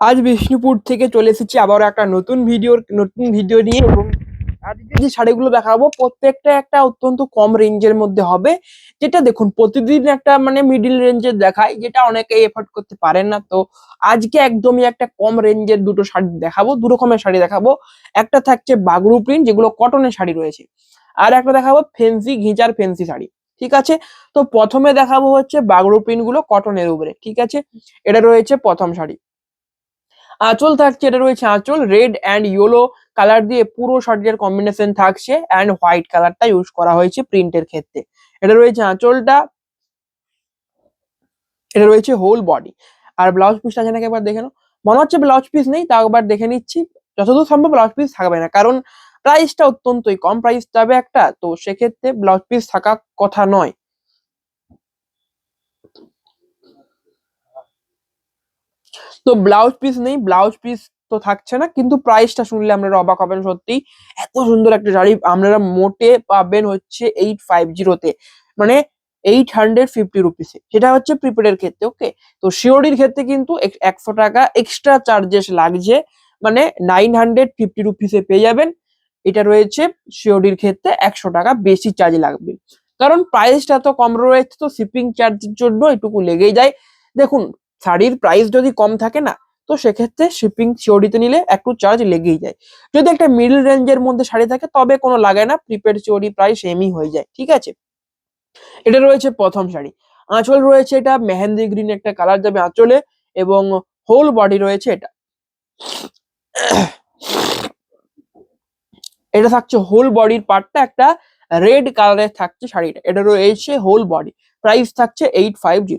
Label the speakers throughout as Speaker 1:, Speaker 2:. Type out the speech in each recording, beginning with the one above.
Speaker 1: আজ বিষ্ণুপুর থেকে চলে এসেছি আবারও একটা নতুন ভিডিও নিয়ে। এবং আজকে যে শাড়িগুলো দেখাবো প্রত্যেকটা একটা অত্যন্ত কম রেঞ্জের মধ্যে হবে। যেটা দেখুন প্রতিদিন একটা মানে মিডিল রেঞ্জের দেখায়, যেটা অনেকে এফোর্ড করতে পারেন না। তো আজকে একদমই একটা কম রেঞ্জের দুটো শাড়ি দেখাবো, দু রকমের শাড়ি দেখাবো। একটা থাকছে বাগরু প্রিন্ট, যেগুলো কটনের শাড়ি রয়েছে, আর একটা দেখাবো ফেন্সি ঘিচার ফেন্সি শাড়ি। ঠিক আছে, তো প্রথমে দেখাবো হচ্ছে বাগরু প্রিন্ট গুলো কটনের উপরে। ঠিক আছে, এটা রয়েছে প্রথম শাড়ি। আঁচল থাকছে, এটা রয়েছে আঁচল রেড অ্যান্ড ইয়েলো কালার দিয়ে পুরো শাড়িটার কম্বিনেশন থাকছে, অ্যান্ড হোয়াইট কালারটা ইউজ করা হয়েছে প্রিন্টের ক্ষেত্রে। এটা রয়েছে আঁচলটা, এটা রয়েছে হোল বডি। আর ব্লাউজ পিসটা আছে নাকি একবার দেখে নাও। মনে হচ্ছে ব্লাউজ পিস নেই, তাও একবার দেখে নিচ্ছি। যতদূর সম্ভব ব্লাউজ পিস থাকবে না, কারণ প্রাইসটা অত্যন্তই কম প্রাইস যাবে একটা, তো সেক্ষেত্রে ব্লাউজ পিস থাকা কথা নয়। তো ব্লাউজ পিস নেই, ব্লাউজ পিস তো থাকছে না, কিন্তু প্রাইসটা শুনলে আপনারা অবাক হবেন। সত্যি এত সুন্দর একটা শাড়ি আপনারা মোটে পাবেন হচ্ছে 850-তে, মানে 850 রুপিসে। সেটা হচ্ছে প্রিপেডের ক্ষেত্রে। ওকে, তো সিওডির ক্ষেত্রে কিন্তু 100 টাকা এক্সট্রা চার্জেস লাগছে, মানে 950 রুপিসে পেয়ে যাবেন। এটা রয়েছে সিওডির ক্ষেত্রে 100 টাকা বেশি চার্জ লাগবে, কারণ প্রাইসটা তো কম রয়েছে, তো শিপিং চার্জের জন্য এটুকু লেগেই যায়। দেখুন, শাড়ির প্রাইস যদি কম থাকে না, তো সেক্ষেত্রে শিপিং সিওডিতে নিলে একটু চার্জ লেগেই যায়। যদি একটা মিডল রেঞ্জের মধ্যে শাড়ি থাকে তবে কোনো লাগে না, প্রিপেড সিওডি প্রায় সেমই হয়ে যায়। ঠিক আছে, এটা রয়েছে প্রথম শাড়ি। আঁচল রয়েছে এটা মেহেন্দি গ্রিন একটা কালার যাবে আঁচলে, এবং হোল বডি রয়েছে এটা। এটা থাকছে হোল বডির পার্টটা একটা রেড কালারের থাকছে শাড়িটা। এটা রয়েছে হোল বডি, প্রাইস থাকছে 850।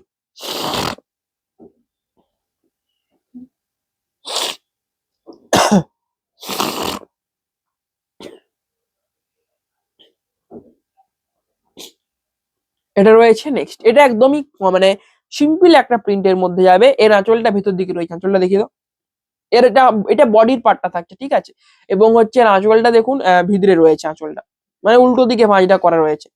Speaker 1: এটা রয়েছে নেক্সট, এটা একদমই মানে সিম্পল একটা প্রিন্টের মধ্যে যাবে। এর আঁচলটা ভিতর দিকে রয়েছে, আঁচলটা দেখিয়ে দাও। এর এটা এটা বডির পার্টটা থাকছে। ঠিক আছে, এবং হচ্ছে এর আঁচলটা দেখুন ভিতরে রয়েছে আঁচলটা, মানে উল্টো দিকে ভাঁজটা করা রয়েছে।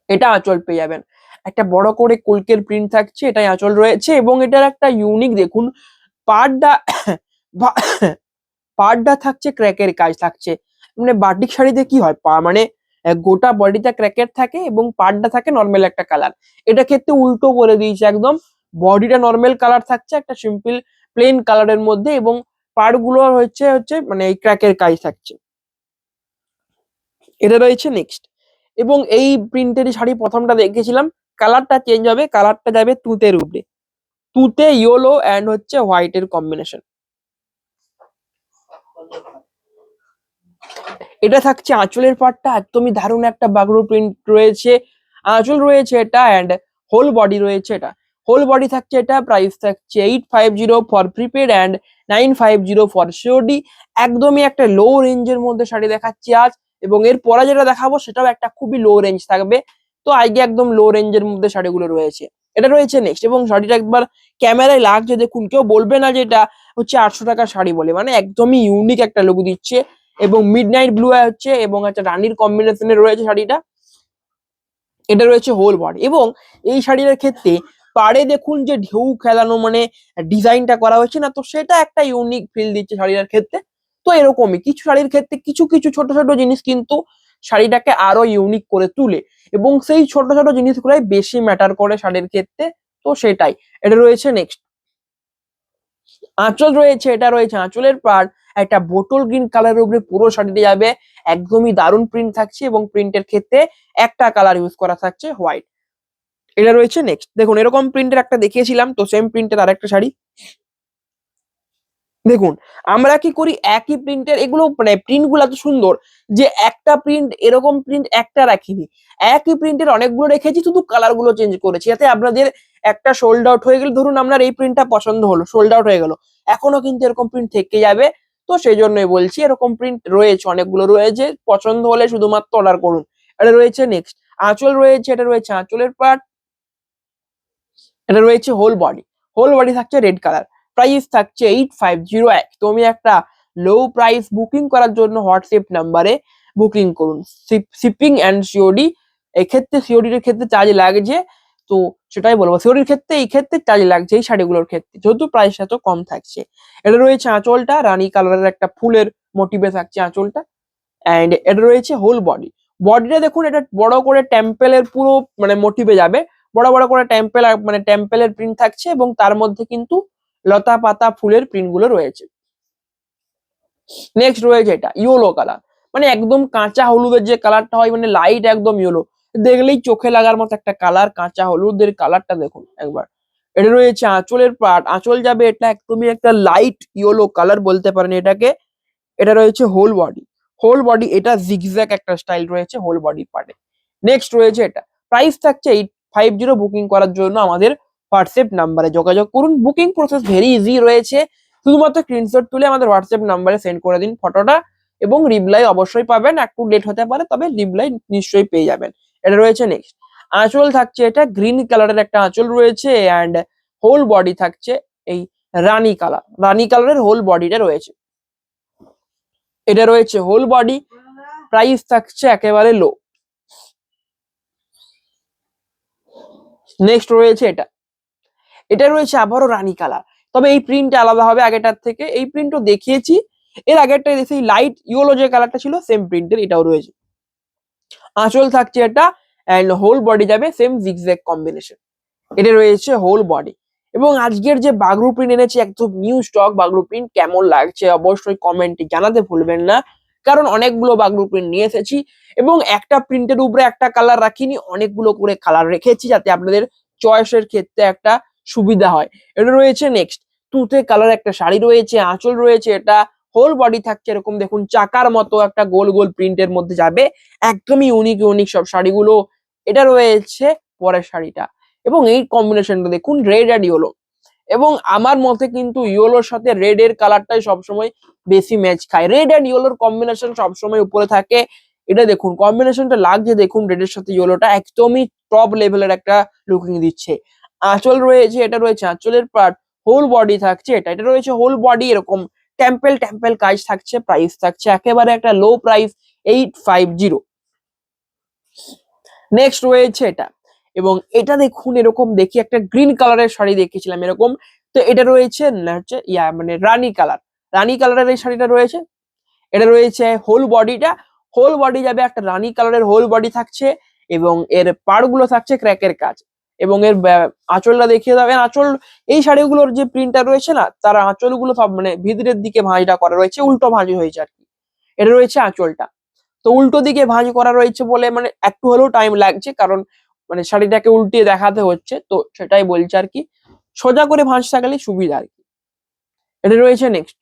Speaker 1: এটা আঁচল পেয়ে যাবেন, একটা বড় করে কলকের প্রিন্ট থাকছে, এটাই আঁচল রয়েছে। এবং এটার একটা ইউনিক দেখুন, পাড়টা পাড়টা থাকছে ক্র্যাকের কাজ থাকছে। মানে বাটিক শাড়িতে কি হয়, মানে গোটা বডিটা ক্র্যাকের থাকে এবং পাড়টা থাকে নর্মাল একটা কালার। এটা ক্ষেত্রে উল্টো করে দিয়েছে একদম। বডিটা নর্মাল কালার থাকছে একটা সিম্পল প্লেন কালারের মধ্যে, এবং পাড়গুলো হচ্ছে হচ্ছে মানে এই ক্র্যাকের কাজ থাকছে। এটা রয়েছে নেক্সট, এবং এই প্রিন্টের শাড়ি প্রথমটা দেখেছিলাম। কালারটা চেঞ্জ হবে, কালারটা যাবে তুঁতের উপরে, তুঁতে ইয়েলো অ্যান্ড হচ্ছে হোয়াইটের কম্বিনেশন। এটা থাকছে আঁচলের পাটটা, একদমই দারুণ একটা বাগরু প্রিন্ট রয়েছে। আঁচল রয়েছে এটা, অ্যান্ড হোল বডি রয়েছে এটা। হোল বডি থাকছে এটা, প্রাইস থাকছে 850 for prepaid and 950 for COD. একদমই একটা লো রেঞ্জের মধ্যে শাড়ি দেখাচ্ছি আজ, এবং এর পরে যেটা দেখাবো সেটাও একটা খুবই লো রেঞ্জ থাকবে। তো আজকে একদম লো রেঞ্জের মধ্যে শাড়িগুলো রয়েছে। এটা রয়েছে নেক্সট, এবং শাড়িটা একবার ক্যামেরায় লাগছে দেখুন, কেউ বলবে না যে এটা হচ্ছে 800 টাকার শাড়ি বলে, মানে একদমই ইউনিক একটা লুক দিচ্ছে। এবং মিড নাইট ব্লু হচ্ছে, এবং একটা রানীর কম্বিনেশনে রয়েছে শাড়িটা। এটা রয়েছে হোল বডি, এবং এই শাড়িটার ক্ষেত্রে পাড়ে দেখুন যে ঢেউ খেলানো মানে ডিজাইনটা করা হয়েছে না, তো সেটা একটা ইউনিক ফিল দিচ্ছে শাড়িটার ক্ষেত্রে। তো এরকমই কিছু শাড়ির ক্ষেত্রে কিছু কিছু ছোট ছোট জিনিস কিন্তু শাড়িটাকে আরো ইউনিক করে তুলে, এবং সেই ছোট ছোট জিনিসগুলাই বেশি ম্যাটার করে শাড়ির ক্ষেত্রে। তো সেটাই, এটা রয়েছে নেক্সট। আঁচল রয়েছে, এটা রয়েছে আঁচলের পাড় একটা বোটল গ্রিন কালারের উপরে পুরো শাড়িটি যাবে। একদমই দারুণ প্রিন্ট থাকছে, এবং প্রিন্টের ক্ষেত্রে একটা কালার ইউজ করা থাকছে হোয়াইট। এটা রয়েছে নেক্সট, দেখুন এরকম প্রিন্টের একটা দেখিয়েছিলাম, তো সেম প্রিন্টের আরেকটা শাড়ি দেখুন। আমরা কি করি, একই প্রিন্টের এগুলো মানে প্রিন্ট গুলো এত সুন্দর যে একটা প্রিন্ট এরকম প্রিন্ট একটা রাখিনি, একই প্রিন্টের অনেকগুলো রেখেছি, শুধু কালার গুলো চেঞ্জ করেছি, যাতে আপনাদের একটা সোল্ড আউট হয়ে গেল, ধরুন আপনার এই প্রিন্টটা পছন্দ হলো, সোল্ড আউট হয়ে গেল, এখনো কিন্তু এরকম প্রিন্ট থেকে যাবে। তো সেই জন্যই বলছি, এরকম প্রিন্ট রয়েছে, অনেকগুলো রয়েছে, পছন্দ হলে শুধুমাত্র অর্ডার করুন। এটা রয়েছে নেক্সট, আঁচল রয়েছে, এটা রয়েছে আঁচলের পার্ট। এটা রয়েছে হোল বডি, হোল বডি থাকছে রেড কালার, প্রাইস থাকছে 850। তুমি একটা লো প্রাইস বুকিং করার জন্য হোয়াটসঅ্যাপ নাম্বারে বুকিং করুন। শিপিং অ্যান্ড সিওডি, এক্ষেত্রে সিওডি এর ক্ষেত্রে চার্জ লাগছে তো সেটাই বলবো, সিওরির ক্ষেত্রে এই ক্ষেত্রে চার্জ লাগছে এই শাড়িগুলোর ক্ষেত্রে, যেহেতু প্রাইসটা তো কম থাকছে। এটা রয়েছে আঁচলটা, রানী কালারের একটা ফুলের মোটিভে থাকছে আঁচলটা, অ্যান্ড এটা রয়েছে হোল বডি। বডিটা দেখুন, এটা বড় করে টেম্পেলের পুরো মানে মোটিভে যাবে, বড় বড় করে টেম্পেল মানে টেম্পেলের প্রিন্ট থাকছে, এবং তার মধ্যে কিন্তু লতা পাতা ফুলের প্রিন্ট গুলো রয়েছে। নেক্সট রয়েছে এটা ইয়েলো কালার, মানে একদম কাঁচা হলুদের যে কালারটা হয়, মানে লাইট একদম ইয়েলো, দেখলেই চোখে লাগার মতো একটা কালার, কাঁচা হলুদের কালারটা দেখুন একবার। এটা রয়েছে আঁচলের পার্ট, আঁচল যাবে এটা একদমই একটা লাইট ইয়েলো কালার বলতে পারেন এটাকে। এটা রয়েছে হোল বডি, হোল বডি এটা জিগজ্যাগ একটা স্টাইল রয়েছে হোল বডি পার্টে। নেক্সট রয়েছে এটা, প্রাইস থাকছে 850। বুকিং করার জন্য আমাদের হোয়াটসঅ্যাপ নাম্বারে যোগাযোগ করুন। বুকিং প্রসেস ভেরি ইজি রয়েছে, শুধুমাত্র স্ক্রিনশট তুলে আমাদের হোয়াটসঅ্যাপ নাম্বারে সেন্ড করে দিন ফটোটা, এবং রিপ্লাই অবশ্যই পাবেন, একটু লেট হতে পারে তবে রিপ্লাই নিশ্চয়ই পেয়ে যাবেন। এটা রয়েছে নেক্সট, আঁচল থাকছে এটা গ্রিন কালারের একটা আঁচল রয়েছে, অ্যান্ড হোল বডি থাকছে এই রানী কালার, রানী কালারের হোল বডিটা রয়েছে। এটা রয়েছে হোল বডি, প্রাইস থাকছে একেবারে লো। নেক্সট রয়েছে এটা, এটা রয়েছে আবারও রানী কালার, তবে এই প্রিন্টটা আলাদা হবে আগেটার থেকে, এই প্রিন্টও দেখিয়েছি এর আগেরটা, সেই লাইট ইয়েলো যে কালারটা ছিল সেম প্রিন্টের এটাও রয়েছে। আঁচল থাকছে এটা, অ্যান্ড হোল বডি যাবে সেম জিগজ্যাগ কম্বিনেশন। এটা রয়েছে হোল বডি। এবং আজকের যে বাগরু প্রিন্ট এনেছি একদম নিউ স্টক বাগরু প্রিন্ট, কেমন লাগছে অবশ্যই কমেন্টে জানাতে ভুলবেন না, কারণ অনেকগুলো বাগরু প্রিন্ট নিয়ে এসেছি, এবং একটা প্রিন্টের উপরে একটা কালার রাখিনি, অনেকগুলো করে কালার রেখেছি যাতে আপনাদের চয়েসের ক্ষেত্রে একটা সুবিধা হয়। এটা রয়েছে নেক্সট, তুতে কালার একটা শাড়ি রয়েছে, আঁচল রয়েছে এটা, হোল বডি থাকছে এরকম দেখুন চাকার মতো একটা গোল গোল প্রিন্টের মধ্যে যাবে, একদমই ইউনিক ইউনিক সব শাড়িগুলো। এটা রয়েছে পরের শাড়িটা, এবং এই কম্বিনেশনটা দেখুন রেড আর ইয়েলো, এবং আমার মতে কিন্তু ইয়েলোর সাথে রেড এর কালারটাই সবসময় বেশি ম্যাচ খায়, রেড এন্ড ইয়েলোর কম্বিনেশন সবসময় উপরে থাকে। এটা দেখুন কম্বিনেশনটা লাগছে, দেখুন রেড এর সাথে ইয়েলোটা একদমই টপ লেভেলের একটা লুকিং দিচ্ছে। আঁচল রয়েছে, এটা রয়েছে আঁচলের পার্ট, হোল বডি থাকছে এটা, এটা রয়েছে হোল বডি এরকম টেম্পেল টেম্পেল কাজ থাকছে, প্রাইস থাকছে একেবারে একটা লো প্রাইস 850। নেক্সট রয়েছে এটা, এবং এটা দেখুন এরকম দেখি একটা গ্রিন কালারের শাড়ি দেখিয়েছিলাম এরকম, তো এটা রয়েছে না হচ্ছে মানে রানী কালার, রানী কালারের এই শাড়িটা রয়েছে। এটা রয়েছে হোল বডিটা, হোল বডি যাবে একটা রানী কালারের হোল বডি থাকছে, এবং এর পাড় গুলো থাকছে ক্র্যাকের কাজ, এবং এর আঁচলটা দেখিয়ে দেবেন। আঁচল এই শাড়িগুলোর যে প্রিন্টটা রয়েছে না, তার আঁচলগুলো সব মানে ভিতরের দিকে ভাঁজটা করা রয়েছে, উল্টো ভাঁজি হয়েছে আর কি। এটা রয়েছে আঁচলটা, তো উল্টো দিকে ভাঁজ করা রয়েছে বলে মানে একটু হলেও টাইম লাগছে, কারণ মানে শাড়িটাকে উল্টিয়ে দেখাতে হচ্ছে, তো সেটাই বলছে আর কি, সোজা করে ভাঁজ থাকলে সুবিধা আর কি। এটা রয়েছে নেক্সট,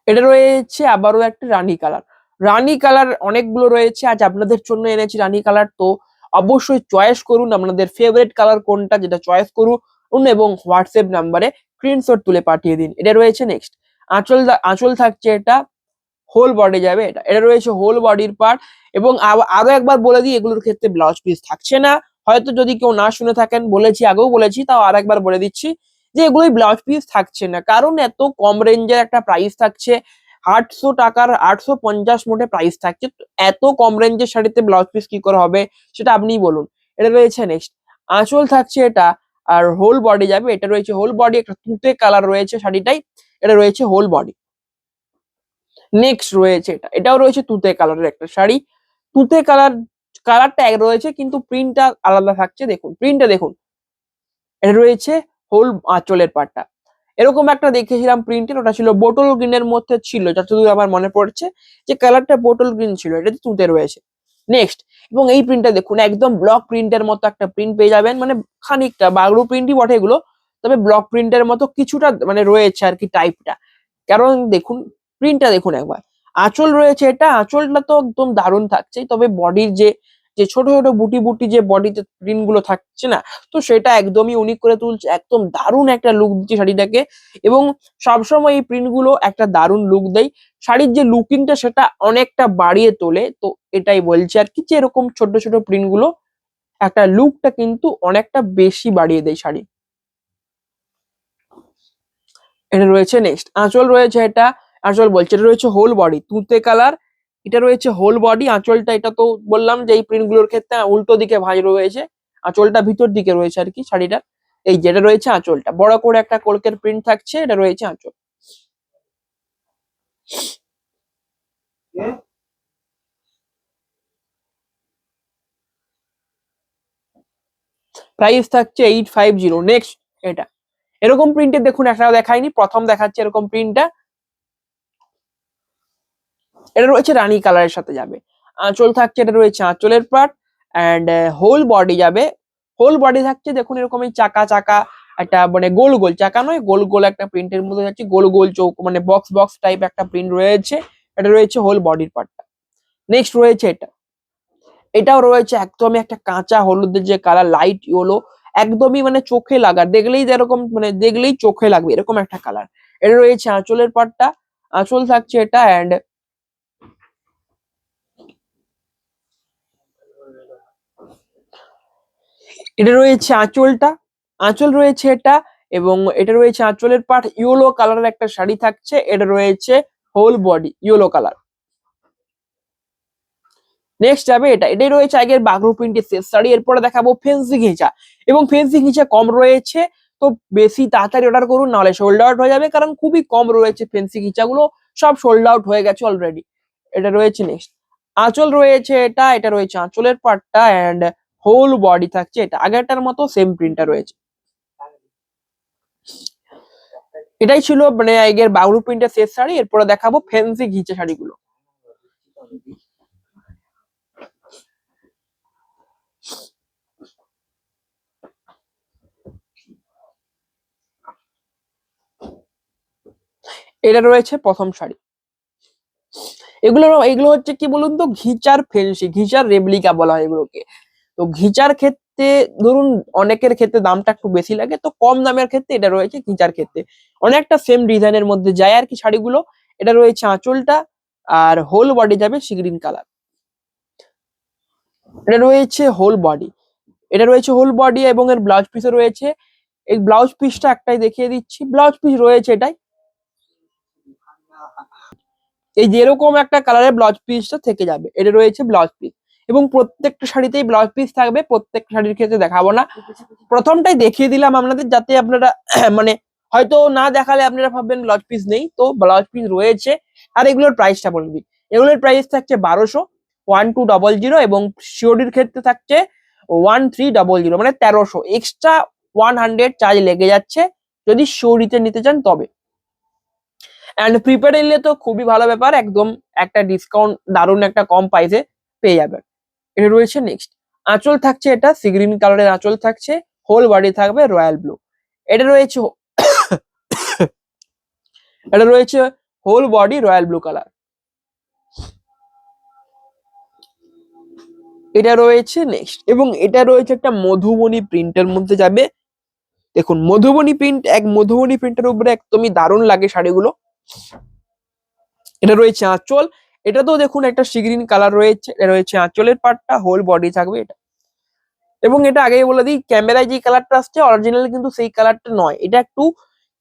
Speaker 1: এটা রয়েছে আবারও একটা রানী কালার, রানী কালার অনেকগুলো রয়েছে, আজ আপনাদের জন্য এনেছি রানী কালার, তো অবশ্যই চয়েস করুন আপনাদের ফেভারিট কালার কোনটা, যেটা চয়েস করুন, এবং হোয়াটসঅ্যাপ নাম্বারে স্ক্রিনশট তুলে পাঠিয়ে দিন। এটা রয়েছে নেক্সট, আঁচল আঁচল থাকছে এটা, হোল বডি যাবে এটা, এটা রয়েছে হোল বডির পার্ট, এবং আরো একবার বলে দিই এগুলোর ক্ষেত্রে ব্লাউজ পিস থাকছে না, হয়তো যদি কেউ না শুনে থাকেন, বলেছি আগেও বলেছি, তাও আর একবার বলে দিচ্ছি যে এগুলোই ব্লাউজ পিস থাকছে না, কারণ এত কম রেঞ্জের একটা প্রাইস থাকছে, 800 টাকার 850 মোটে প্রাইস থাকছে, তো এত কম রেঞ্জের শাড়িতে ব্লাউজ পিস কি করে হবে সেটা আপনিই বলুন। এটা রয়েছে নেক্সট, আঁচল থাকছে এটা, আর হোল বডি যাবে, এটা রয়েছে হোল বডি, একটা তুঁতে কালার রয়েছে শাড়িটাই, এটা রয়েছে হোল বডি। নেক্সট রয়েছে এটা, এটাও রয়েছে তুতে কালারের একটা শাড়ি, তুতে কালারটা এক রয়েছে কিন্তু প্রিন্টটা আলাদা থাকছে, দেখুন প্রিন্টটা দেখুন। এটা রয়েছে হোল আঁচলের পাটটা, এরকম একটা দেখেছিলাম প্রিন্টের, ওটা ছিল বোটল গ্রিনের মধ্যে ছিল, যতদূর আমার মনে পড়ছে যে কালারটা বোটল গ্রিন ছিল, এটা তুতে রয়েছে। নেক্সট, এবং এই প্রিন্টটা দেখুন একদম ব্লক প্রিন্টের মতো একটা প্রিন্ট পেয়ে যাবেন, মানে খানিকটা বাগরু প্রিন্টই বটে এগুলো, তবে ব্লক প্রিন্টের মতো কিছুটা মানে রয়েছে আর কি টাইপটা, কারণ দেখুন প্রিন্টটা দেখুন একবার। আঁচল রয়েছে এটা, আঁচলটা তো একদম দারুণ থাকছে, তবে বডির যে যে ছোট ছোট বুটি বুটি যে বডিতে প্রিন্ট গুলো থাকছে না, তো সেটা একদমই ইউনিক করে তুলছে, একদম দারুণ একটা লুক দিচ্ছে শাড়িটাকে, এবং সবসময় এই প্রিন্ট গুলো একটা দারুণ লুক দেয়, শাড়ির যে লুকিংটা সেটা অনেকটা বাড়িয়ে তোলে, তো এটাই বলছে আর কি, যে এরকম ছোট ছোট প্রিন্ট গুলো একটা লুকটা কিন্তু অনেকটা বেশি বাড়িয়ে দেয় শাড়ি। এটা রয়েছে নেক্সট, আঁচল রয়েছে এটা, আঁচল বলছে এটা রয়েছে হোল বডি তুঁতে কালার, এটা রয়েছে হোল বডি, আঁচলটা এটা তো বললাম যে এই প্রিন্ট গুলোর ক্ষেত্রে উল্টো দিকে ভাঁজ রয়েছে, আঁচলটা ভিতর দিকে রয়েছে আর কি শাড়িটার। এই যেটা রয়েছে আঁচলটা, বড় করে একটা কলকের প্রিন্ট থাকছে, এটা রয়েছে আঁচল। প্রাইস থাকছে 850। নেক্সট এটা, এরকম প্রিন্টের দেখুন একটা দেখায়নি, প্রথম দেখাচ্ছে এরকম প্রিন্টটা। এটা রয়েছে রানী কালারের সাথে যাবে, আঁচল থাকছে, এটা রয়েছে আঁচলের পার্ট অ্যান্ড হোল বডি যাবে। হোল বডি থাকছে দেখুন এরকম এই চাকা চাকা একটা মানে গোল গোল চাকা নয়, গোল গোল একটা প্রিন্টের মধ্যে যাচ্ছে, গোল গোল চৌক মানে বক্স বক্স টাইপ একটা প্রিন্ট রয়েছে। এটা রয়েছে হোল বডির পার্টটা। নেক্সট রয়েছে এটা, এটাও রয়েছে একদমই একটা কাঁচা হলুদের যে কালার, লাইট ইয়েলো, একদমই মানে চোখে লাগা, দেখলেই যেরকম মানে দেখলেই চোখে লাগবে এরকম একটা কালার। এটা রয়েছে আঁচলের পার্টটা, আঁচল থাকছে এটা অ্যান্ড এটা রয়েছে আঁচলটা, আঁচল রয়েছে এটা, এবং এটা রয়েছে আঁচলের পার্ট। ইয়েলো কালারের একটা শাড়ি থাকছে, এটা রয়েছে whole body yellow colour. Next যাবে এটা, এটাই রয়েছে আগের বাঘরু প্রিন্টের শেষ শাড়ি। এরপরে দেখাবো ফেন্সি ঘিচা, এবং ফেন্সি ঘিচা কম রয়েছে, তো বেশি তাড়াতাড়ি অর্ডার করুন, নাহলে সোল্ড আউট হয়ে যাবে, কারণ খুবই কম রয়েছে ফেন্সি ঘিচাগুলো, সব সোল্ড আউট হয়ে গেছে অলরেডি। এটা রয়েছে নেক্সট, আঁচল রয়েছে এটা, এটা রয়েছে আঁচলের পার্টটা অ্যান্ড হোল বডি থাকছে এটা, আগেরটার মতো সেম প্রিন্টটা রয়েছে। এটাই ছিল মানে আগের বাঘরু প্রিন্টের শেষ শাড়ি। এরপরে দেখাবো ফেন্সি ঘিচা শাড়িগুলো। এটা রয়েছে প্রথম শাড়ি। এগুলো হচ্ছে কি বলুন তো, ঘিচার ফেন্সি, ঘিচার রেপ্লিকা বলা হয় এগুলোকে। তো ঘিচার ক্ষেত্রে ধরুন অনেকের ক্ষেত্রে দামটা একটু বেশি লাগে, তো কম দামের ক্ষেত্রে এটা রয়েছে, ঘিচার ক্ষেত্রে অনেকটা সেম ডিজাইনের মধ্যে যায় আর কি শাড়িগুলো। এটা রয়েছে আঁচলটা, আর হোল বডি যাবে সি গ্রিন কালার। এটা রয়েছে হোল বডি, এটা রয়েছে হোল বডি এবং এর ব্লাউজ পিসও রয়েছে। এই ব্লাউজ পিসটা একটাই দেখিয়ে দিচ্ছি, ব্লাউজ পিস রয়েছে এটাই, এই যেরকম একটা কালারের ব্লাউজ পিসটা থেকে যাবে, এটা রয়েছে ব্লাউজ পিস। এবং প্রত্যেকটা শাড়িতেই ব্লাউজ পিস থাকবে, প্রত্যেকটা শাড়ির ক্ষেত্রে দেখাবো না, প্রথমটাই দেখিয়ে দিলাম আপনাদের, যাতে আপনারা মানে হয়তো না দেখালে আপনারা ভাববেন ব্লাউজ পিস নেই, তো ব্লাউজ পিস রয়েছে। আর এগুলোর প্রাইসটা বলে দিই, এগুলোর প্রাইস থাকছে 1200, 1200, এবং সিওডির ক্ষেত্রে থাকছে 1300, মানে 1300, এক্সট্রা 100 চার্জ লেগে যাচ্ছে যদি সিওডিতে নিতে চান তবে। অ্যান্ড প্রিপেড নিলে তো খুবই ভালো ব্যাপার, একদম একটা ডিসকাউন্ট দারুণ একটা কম প্রাইসে পেয়ে যাবেন। এটা রয়েছে নেক্সট, আঁচল থাকছে এটা সি গ্রিন কালারের আঁচল থাকছে, হোল বডি থাকবে রয়্যাল ব্লু। এটা রয়েছে এটা রয়েছে whole body royal blue colour. এটা রয়েছে নেক্সট, এবং এটা রয়েছে একটা মধুবনী প্রিন্টের মধ্যে যাবে। দেখুন মধুবনী প্রিন্ট, এক মধুবনী প্রিন্টের উপরে একদমই দারুণ লাগে শাড়িগুলো। এটা রয়েছে আঁচল, এটা তো দেখুন একটা সি গ্রিন কালার রয়েছে, এটা রয়েছে আঁচলের পার্টটা, হোল বডি থাকবে এটা। এবং এটা আগেই বলে দিই, ক্যামেরায় যে কালারটা আসছে অরিজিনাল কিন্তু সেই কালারটা নয়, এটা একটু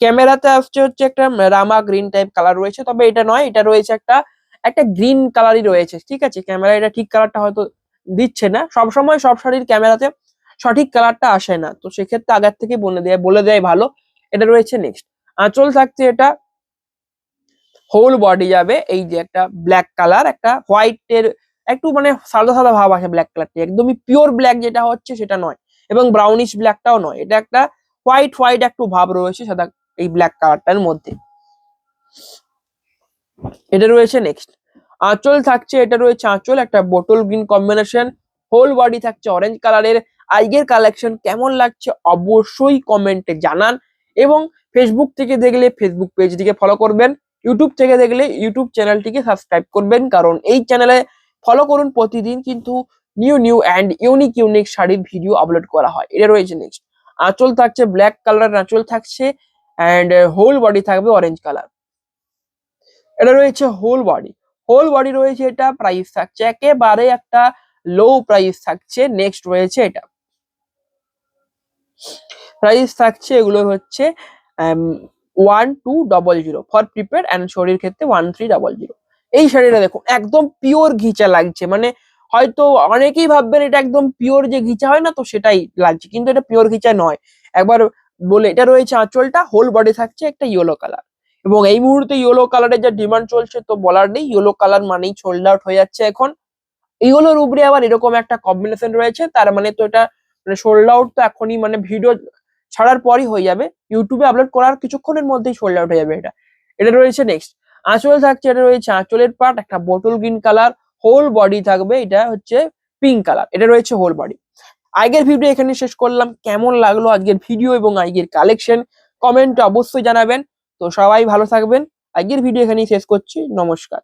Speaker 1: ক্যামেরাতে আসছে হচ্ছে একটা রামা গ্রিন টাইপ কালার রয়েছে, তবে এটা নয়, এটা রয়েছে একটা একটা গ্রিন কালারই রয়েছে, ঠিক আছে। ক্যামেরা এটা ঠিক কালারটা হয়তো দিচ্ছে না, সবসময় সব শাড়ির ক্যামেরাতে সঠিক কালারটা আসে না, তো সেক্ষেত্রে আগের থেকে বলে দেয় ভালো। এটা রয়েছে নেক্সট, আঁচল থাকছে এটা, হোল বডি যাবে এই যে একটা ব্ল্যাক কালার, একটা হোয়াইটের একটু মানে সাদা সাদা ভাব আসে ব্ল্যাক কালারটি, একদমই পিওর ব্ল্যাক যেটা হচ্ছে সেটা নয়, এবং ব্রাউনিশ ব্ল্যাকটাও নয়, এটা একটা হোয়াইট হোয়াইট একটু ভাব রয়েছে সাদা এই ব্ল্যাক কালারটার মধ্যে। এটা রয়েছে নেক্সট, আঁচল থাকছে, এটা রয়েছে আঁচল একটা bottle green combination, whole body থাকছে অরেঞ্জ কালারের। আজকের কালেকশন কেমন লাগছে অবশ্যই কমেন্টে জানান, এবং ফেসবুক থেকে দেখলে ফেসবুক পেজটিকে ফলো করবেন, ইউটিউব থেকে দেখলে ইউটিউব চ্যানেলটিকে সাবস্ক্রাইব করবেন, কারণ এই চ্যানেলে ফলো করুন প্রতিদিন কিন্তু new new and unique unique শাড়ির ভিডিও আপলোড করা হয়। এটা রয়েছে নেক্সট, আঁচল থাকছে ব্ল্যাক কালারের আঁচল থাকছে অ্যান্ড হোল বডি থাকবে অরেঞ্জ কালার। এটা রয়েছে হোল বডি, হোল বডি রয়েছে এটা, প্রাইস থাকছে একেবারে একটা লো প্রাইস থাকছে। নেক্সট রয়েছে এটা, প্রাইস থাকছে এগুলো হচ্ছে 1200 ফর প্রিপেড অ্যান্ড শরীর ক্ষেত্রে 1300। এই শাড়িটা দেখুন একদম পিওর ঘিচা লাগছে, মানে হয়তো অনেকেই ভাববেন এটা একদম পিওর যে ঘিচা হয় না, তো সেটাই লাগছে, কিন্তু এটা পিওর ঘিচা নয়। একবার বলে, এটা রয়েছে আঁচলটা, হোল বডি থাকছে একটা ইয়েলো কালার, এবং এই মুহূর্তে ইয়েলো কালারের যা ডিমান্ড চলছে তো বলার নেই, ইয়েলো কালার মানেই সোল্ড আউট হয়ে যাচ্ছে এখন। ইয়েলোর উপরে আবার এরকম একটা কম্বিনেশন রয়েছে, তার মানে তো এটা মানে সোল্ড আউট তো এখনই, মানে ভিডিও ছাড়ার পরই হয়ে যাবে, ইউটিউবে আপলোড করার কিছুক্ষণের মধ্যেই সোল্ড আউট হয়ে যাবে এটা। এটা রয়েছে নেক্সট। আঁচল থাকছে, এটা রয়েছে আঁচলের পার্ট একটা bottle green colour, whole body থাকবে এটা হচ্ছে পিঙ্ক কালার, এটা রয়েছে হোল বডি। আজকের ভিডিও এখানে শেষ করলাম। কেমন লাগলো আজকের ভিডিও এবং আজকের কালেকশন কমেন্টে অবশ্যই জানাবেন। তো সবাই ভালো থাকবেন। আজকের ভিডিও এখানেই শেষ করছি। নমস্কার।